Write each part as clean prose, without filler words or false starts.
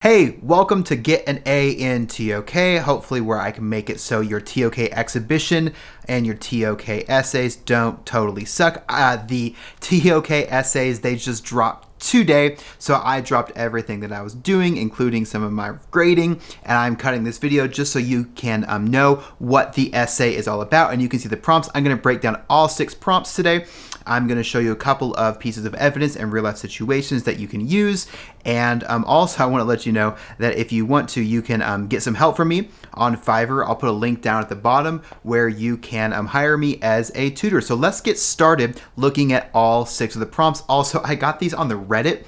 Hey, welcome to Get an A in TOK, hopefully where I can make it so your TOK exhibition and your TOK essays don't totally suck. The TOK essays, they just dropped today, so I dropped everything that I was doing, including some of my grading, and I'm cutting this video just so you can know what the essay is all about, and you can see the prompts. I'm going to break down all 6 prompts today. I'm going to show you a couple of pieces of evidence and real life situations that you can use. And also I want to let you know that if you want to, you can get some help from me on Fiverr. I'll put a link down at the bottom where you can hire me as a tutor. So let's get started looking at all 6 of the prompts. Also, I got these on the Reddit.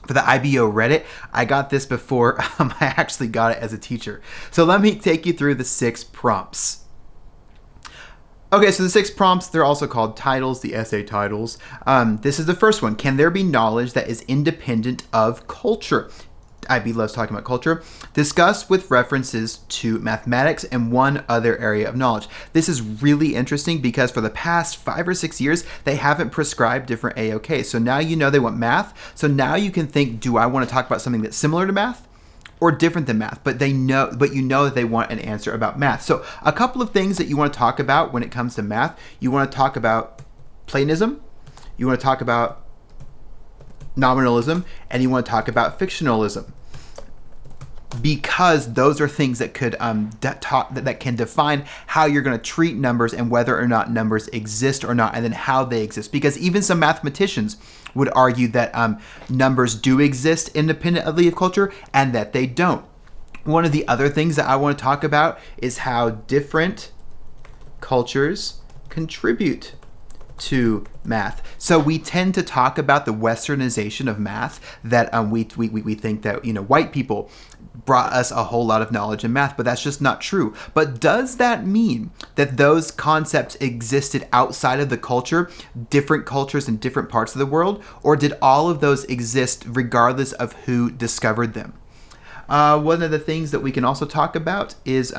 For the IBO Reddit, I got this before I actually got it as a teacher. So let me take you through the 6 prompts. Okay, so the 6 prompts, they're also called titles, the essay titles. This is the first one. Can there be knowledge that is independent of culture? IB loves talking about culture. Discuss with references to mathematics and one other area of knowledge. This is really interesting because for the past 5 or 6 years, they haven't prescribed different AOKs. So now you know they want math. So now you can think, do I want to talk about something that's similar to math or different than math? But you know that they want an answer about math. So a couple of things that you want to talk about when it comes to math. You want to talk about Platonism, you want to talk about nominalism, and you want to talk about fictionalism, because those are things that could that can define how you're going to treat numbers and whether or not numbers exist or not, and then how they exist. Because even some mathematicians would argue that numbers do exist independently of culture and that they don't. One of the other things that I want to talk about is how different cultures contribute to math. So we tend to talk about the westernization of math, that we think that white people brought us a whole lot of knowledge in math, but that's just not true. But does that mean that those concepts existed outside of the culture, different cultures in different parts of the world, or did all of those exist regardless of who discovered them? One of the things that we can also talk about is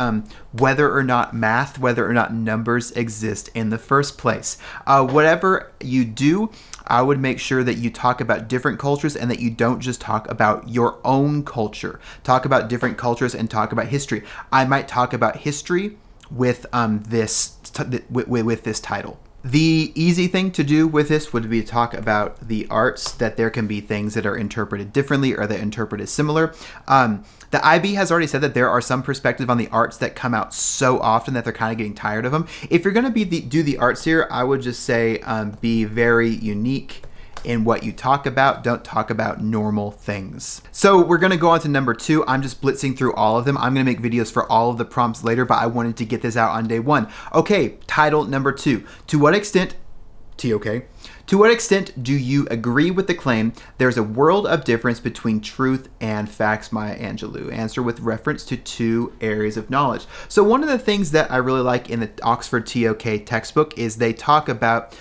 whether or not numbers exist in the first place. Whatever you do, I would make sure that you talk about different cultures and that you don't just talk about your own culture. Talk about different cultures and talk about history. I might talk about history with this title. The easy thing to do with this would be to talk about the arts, that there can be things that are interpreted differently or that are interpreted similar. The IB has already said that there are some perspectives on the arts that come out so often that they're kind of getting tired of them. If you're going to do the arts here, I would just say be very unique in what you talk about. Don't talk about normal things. So we're going to go on to number 2. I'm just blitzing through all of them. I'm going to make videos for all of the prompts later, but I wanted to get this out on day 1. Okay, title number 2. To what extent do you agree with the claim there's a world of difference between truth and facts, Maya Angelou? Answer with reference to 2 areas of knowledge. So one of the things that I really like in the Oxford TOK textbook is they talk about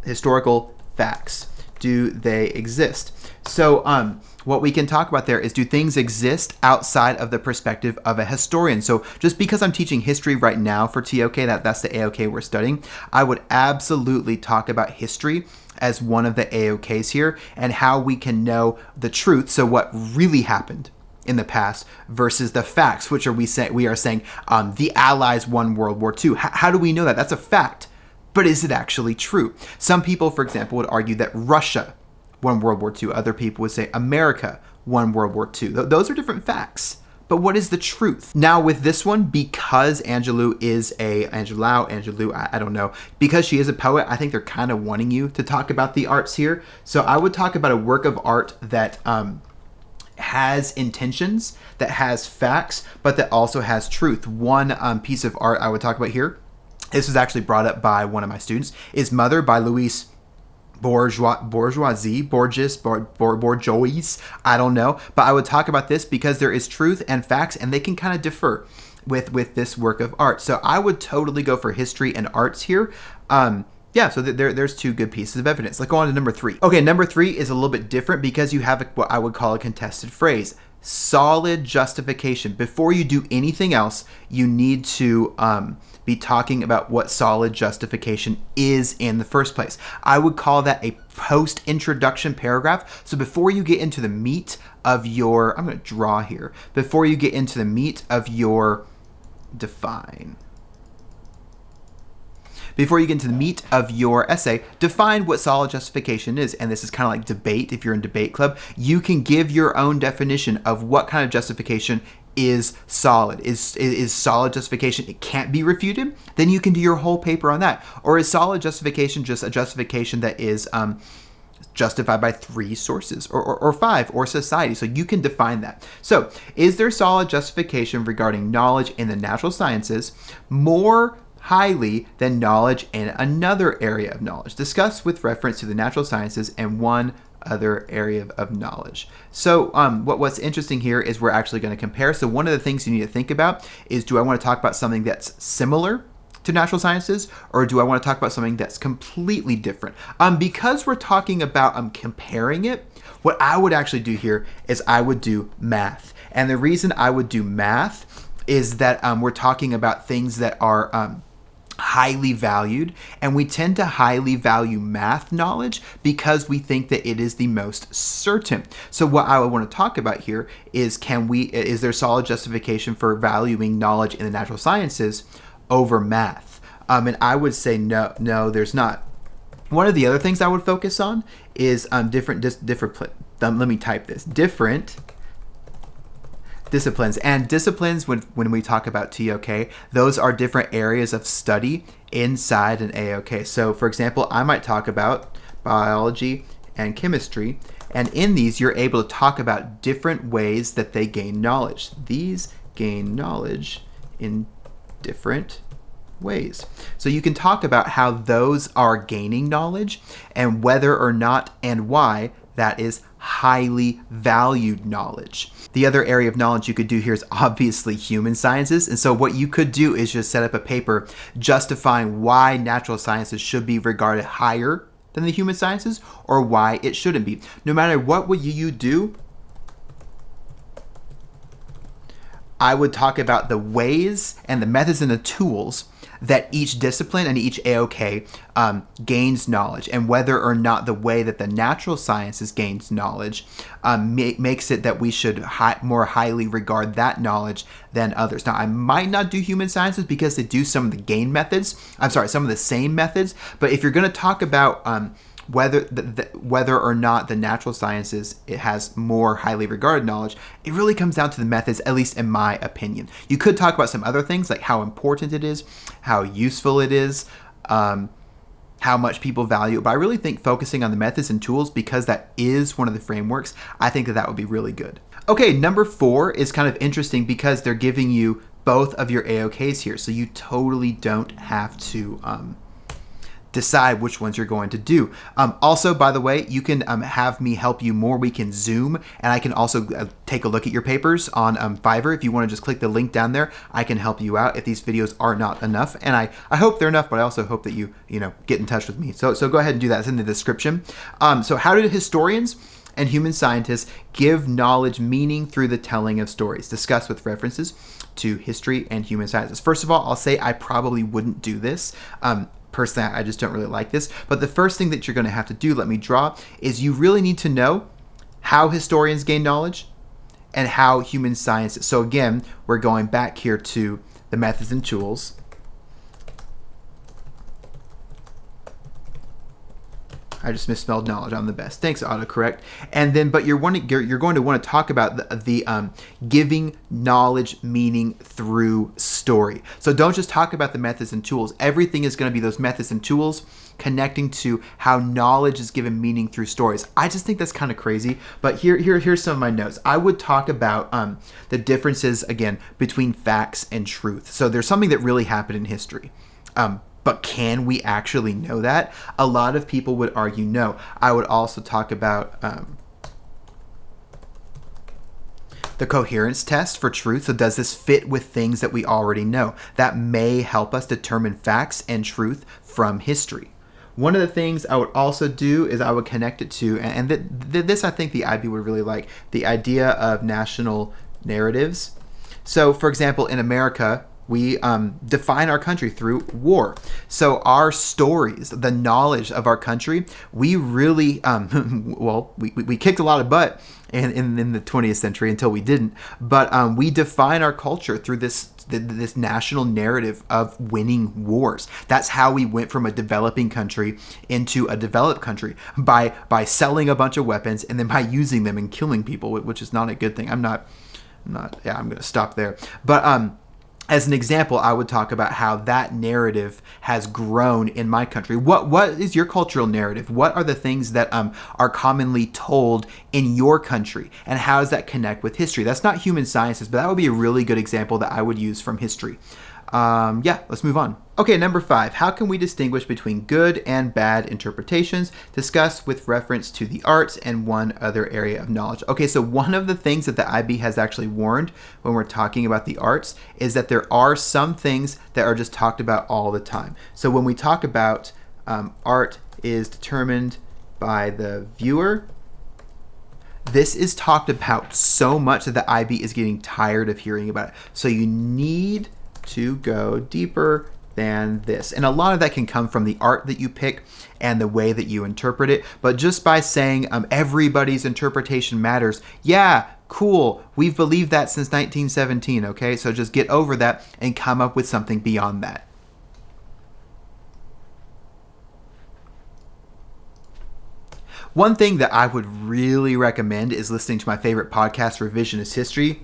historical facts. Do they exist? So what we can talk about there is, do things exist outside of the perspective of a historian? So just because I'm teaching history right now for TOK, that's the AOK we're studying, I would absolutely talk about history as one of the AOKs here and how we can know the truth. So what really happened in the past versus the facts, which we are saying the Allies won World War II. How do we know that? That's a fact. But is it actually true? Some people, for example, would argue that Russia won World War II. Other people would say America won World War II. Those are different facts. But what is the truth? Now with this one, because Angelou, I don't know, because she is a poet, I think they're kind of wanting you to talk about the arts here. So I would talk about a work of art that has intentions, that has facts, but that also has truth. One piece of art I would talk about here, this was actually brought up by one of my students, is Mother by Louise. Bourgeois, I don't know. But I would talk about this because there is truth and facts, and they can kind of differ with this work of art. So I would totally go for history and arts here. So there's 2 good pieces of evidence. Let's go on to number 3. Okay, number 3 is a little bit different because you have what I would call a contested phrase. solid justification. Before you do anything else, you need to be talking about what solid justification is in the first place. I would call that a post-introduction paragraph. So before you get into the meat of your, I'm going to draw here, before you get into the meat of your define. Before you get into the meat of your essay, define what solid justification is. And this is kind of like debate. If you're in debate club, you can give your own definition of what kind of justification is solid. Is solid justification, it can't be refuted? Then you can do your whole paper on that. Or is solid justification just a justification that is justified by 3 sources or 5 or society? So you can define that. So is there solid justification regarding knowledge in the natural sciences more highly than knowledge in another area of knowledge? Discuss with reference to the natural sciences and one other area of knowledge. So what's interesting here is we're actually going to compare. So one of the things you need to think about is, do I want to talk about something that's similar to natural sciences, or do I want to talk about something that's completely different? Because we're talking about comparing it, what I would actually do here is I would do math. And the reason I would do math is that we're talking about things that are highly valued, and we tend to highly value math knowledge because we think that it is the most certain. So what I want to talk about here is, is there solid justification for valuing knowledge in the natural sciences over math? And I would say no, there's not. One of the other things I would focus on is different disciplines. And disciplines, when we talk about TOK, those are different areas of study inside an AOK. So for example, I might talk about biology and chemistry, and in these you're able to talk about different ways that they gain knowledge. These gain knowledge in different ways. So you can talk about how those are gaining knowledge and whether or not and why that is highly valued knowledge. The other area of knowledge you could do here is obviously human sciences. And so what you could do is just set up a paper justifying why natural sciences should be regarded higher than the human sciences or why it shouldn't be. No matter what would you do, I would talk about the ways and the methods and the tools that each discipline and each AOK gains knowledge, and whether or not the way that the natural sciences gains knowledge makes it that we should more highly regard that knowledge than others. Now, I might not do human sciences because they do some of the same methods, but if you're going to talk about whether or not the natural sciences it has more highly regarded knowledge, it really comes down to the methods, at least in my opinion. You could talk about some other things like how important it is, how useful it is, how much people value it, but I really think focusing on the methods and tools, because that is one of the frameworks, I think that would be really good. Okay, number 4 is kind of interesting because they're giving you both of your AOKs here, so you totally don't have to decide which ones you're going to do. Also, by the way, you can have me help you more. We can Zoom, and I can also take a look at your papers on Fiverr. If you want to just click the link down there, I can help you out if these videos are not enough. And I hope they're enough, but I also hope that you get in touch with me. So go ahead and do that. It's in the description. So how do historians and human scientists give knowledge meaning through the telling of stories? Discuss with references to history and human sciences. First of all, I'll say I probably wouldn't do this. Personally, I just don't really like this. But the first thing that you're going to have to do, let me draw, is you really need to know how historians gain knowledge and how human sciences. So again, we're going back here to the methods and tools. I just misspelled knowledge. I'm the best. Thanks, autocorrect. And then, but you're going to want to talk about the giving knowledge meaning through story. So don't just talk about the methods and tools. Everything is going to be those methods and tools connecting to how knowledge is given meaning through stories. I just think that's kind of crazy. But here's some of my notes. I would talk about the differences again between facts and truth. So there's something that really happened in history. But can we actually know that? A lot of people would argue no. I would also talk about the coherence test for truth. So does this fit with things that we already know? That may help us determine facts and truth from history. One of the things I would also do is I would connect it to, and this I think the IB would really like, the idea of national narratives. So, for example, in America, we define our country through war. So our stories, the knowledge of our country, we really, we kicked a lot of butt in the 20th century until we didn't. But we define our culture through this national narrative of winning wars. That's how we went from a developing country into a developed country, by selling a bunch of weapons and then by using them and killing people, which is not a good thing. I'm going to stop there. But as an example, I would talk about how that narrative has grown in my country. What is your cultural narrative? What are the things that are commonly told in your country? And how does that connect with history? That's not human sciences, but that would be a really good example that I would use from history. Let's move on. Okay, number 5. How can we distinguish between good and bad interpretations? Discuss with reference to the arts and one other area of knowledge. Okay, so one of the things that the IB has actually warned when we're talking about the arts is that there are some things that are just talked about all the time. So when we talk about art is determined by the viewer, this is talked about so much that the IB is getting tired of hearing about it. So you need to go deeper than this. And a lot of that can come from the art that you pick and the way that you interpret it. But just by saying everybody's interpretation matters, yeah, cool, we've believed that since 1917, okay? So just get over that and come up with something beyond that. One thing that I would really recommend is listening to my favorite podcast, Revisionist History.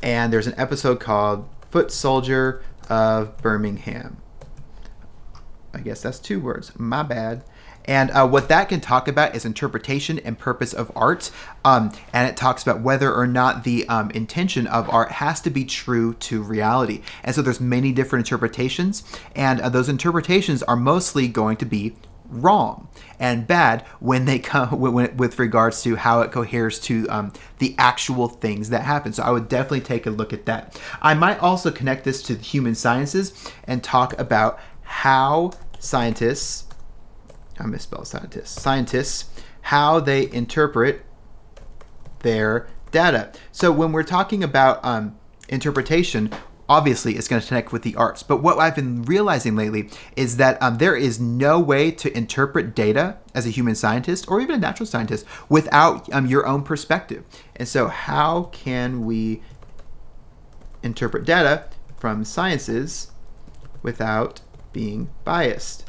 And there's an episode called Foot Soldier of Birmingham. I guess that's 2 words. My bad. And what that can talk about is interpretation and purpose of art. And it talks about whether or not the intention of art has to be true to reality. And so there's many different interpretations. And those interpretations are mostly going to be wrong and bad when they come with regards to how it coheres to the actual things that happen. So I would definitely take a look at that. I might also connect this to the human sciences and talk about how scientists, how they interpret their data. So when we're talking about interpretation, obviously it's going to connect with the arts. But what I've been realizing lately is that there is no way to interpret data as a human scientist or even a natural scientist without your own perspective. And so how can we interpret data from sciences without being biased?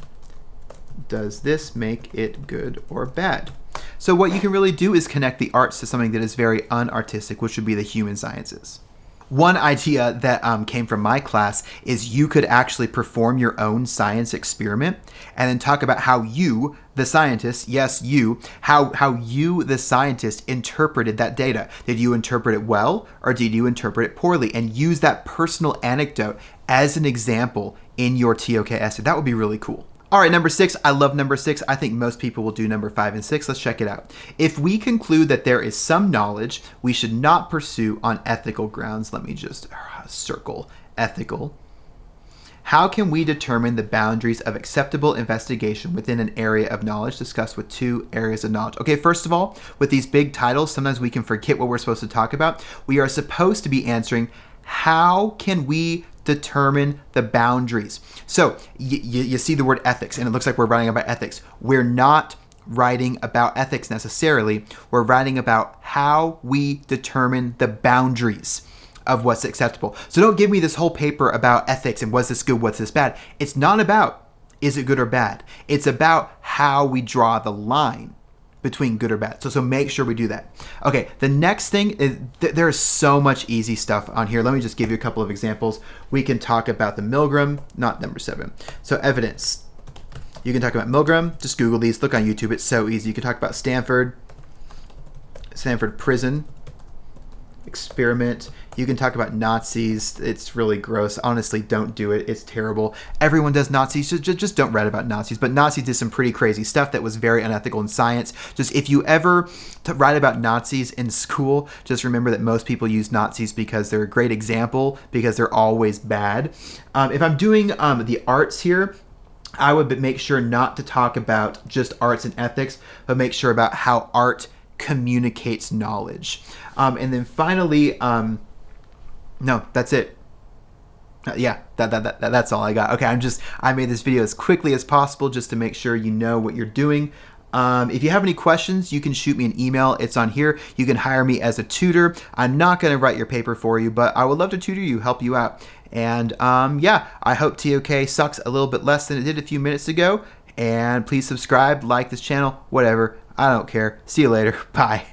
Does this make it good or bad? So what you can really do is connect the arts to something that is very unartistic, which would be the human sciences. One idea that came from my class is you could actually perform your own science experiment and then talk about how you, the scientist, yes, you, how you, the scientist, interpreted that data. Did you interpret it well or did you interpret it poorly? And use that personal anecdote as an example in your TOK essay. That would be really cool. All right, number 6. I love number 6. I think most people will do number 5 and 6. Let's check it out. If we conclude that there is some knowledge we should not pursue on ethical grounds, let me just circle ethical. How can we determine the boundaries of acceptable investigation within an area of knowledge discussed with 2 areas of knowledge? Okay, first of all, with these big titles, sometimes we can forget what we're supposed to talk about. We are supposed to be answering, how can we determine the boundaries? So you see the word ethics, and it looks like we're writing about ethics. We're not writing about ethics necessarily. We're writing about how we determine the boundaries of what's acceptable. So don't give me this whole paper about ethics and what's this good, what's this bad. It's not about is it good or bad. It's about how we draw the line between good or bad. So make sure we do that. Okay, the next thing is there's so much easy stuff on here. Let me just give you a couple of examples. We can talk about the Milgram, not number 7. So evidence. You can talk about Milgram. Just Google these. Look on YouTube. It's so easy. You can talk about Stanford prison experiment. You can talk about Nazis. It's really gross. Honestly, don't do it. It's terrible. Everyone does Nazis. Just don't write about Nazis. But Nazis did some pretty crazy stuff that was very unethical in science. Just if you ever write about Nazis in school, just remember that most people use Nazis because they're a great example, because they're always bad. If I'm doing the arts here, I would make sure not to talk about just arts and ethics, but make sure about how art communicates knowledge. And then finally, no, that's it. Yeah, that's all I got. Okay, I made this video as quickly as possible just to make sure you know what you're doing. If you have any questions, you can shoot me an email. It's on here. You can hire me as a tutor. I'm not going to write your paper for you, but I would love to tutor you, help you out. And yeah, I hope TOK sucks a little bit less than it did a few minutes ago. And please subscribe, like this channel, whatever. I don't care. See you later. Bye.